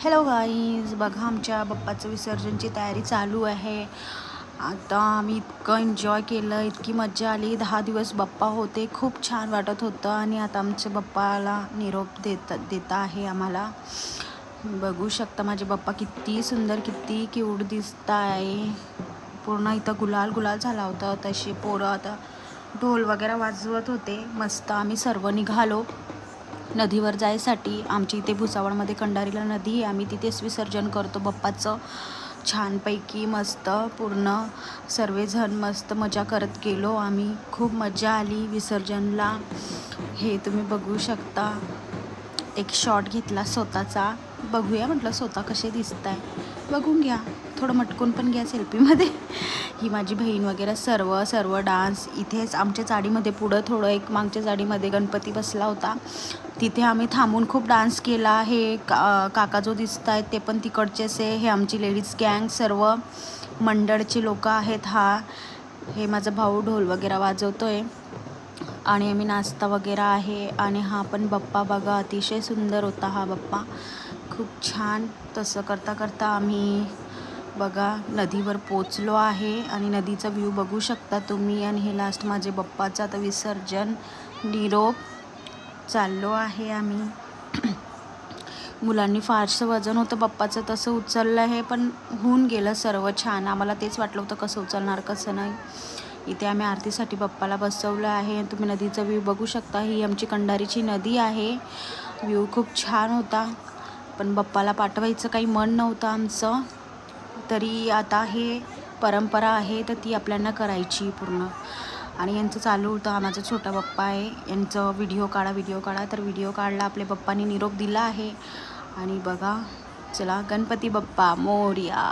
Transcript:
Hello guys, बघा आमच्या बाप्पाचं विसर्जनची तयारी चालू आहे. आता आम्ही इतकं एन्जॉय केलं, इतकी मजा आली. 10 दिवस बाप्पा होते, खूप छान वाटत होतं. आणि आता आमच्या बाप्पाला निरोप देता आहे आम्हाला. बघू शकता माझे बाप्पा किती सुंदर, किती क्यूट दिसत आहे. पूर्ण इथं गुलाल गुलाल झाला होता. तसे पोरं आता ढोल वगैरे वाजवत होते. मस्त आम्ही सर्व निघालो नदीवर जायसाठी. आमच्या इथे भुसावळमध्ये कंडारीला नदी आहे. आम्ही तिथेच विसर्जन करतो बाप्पाचं. छानपैकी मस्त पूर्ण सर्वजण मस्त मजा करत गेलो आम्ही. खूप मजा आली विसर्जनला. हे तुम्ही बघू शकता. एक शॉट घेतला स्वतःचा. बघूया म्हटलं स्वतः कसे दिसत आहे, बघून घ्या. थोडं मटकून पण घ्या सेल्फीमध्ये. ही माझी बहीण वगैरे सर्व डान्स इथेच आमच्या चाळीमध्ये. पुढं थोडं एक मागच्या चाळीमध्ये गणपती बसला होता, तिथे आम्ही थांबून खूप डान्स केला. हे काका जो दिसत आहेत ते पण तिकडचेच आहे. हे आमची लेडीज गँग सर्व मंडळचे लोक आहेत. हे माझा भाऊ ढोल वगैरे वाजवतोय आणि आम्ही नाश्ता वगैरे आहे. आणि हा पण बाप्पा बघा, अतिशय सुंदर होता हा बाप्पा, खूप छान. तसं करता करता आम्ही बघा नदीवर पोचलो आहे. आणि नदीचा व्ह्यू बघू शकता तुम्ही. आणि हे लास्ट माझे बाप्पाचं आता विसर्जन निरोप चाललो आहे आम्ही. मुलांनी फारसं वजन होतं बाप्पाचं, तसं उचललं आहे, पण होऊन गेलं सर्व छान. आम्हाला तेच वाटलं होतं कसं उचलणार कसं नाही. इथे आम्ही आरतीसाठी बाप्पाला बसवलं आहे. तुम्ही नदीचा व्ह्यू बघू शकता. ही आमची कंडारीची नदी आहे. व्ह्यू खूप छान होता, पण बाप्पाला पाठवायचं काही मन नव्हतं आमचं. तरी आता हे परंपरा आहे तर ती आपल्याला करायची पूर्ण. आणि यांचं चालू होतं. हा माझा छोटा बाप्पा आहे, यांचं व्हिडिओ काढा. तर व्हिडिओ काढला. आपल्या बाप्पानी निरोप दिला आहे. आणि बघा, चला गणपती बाप्पा मोरया.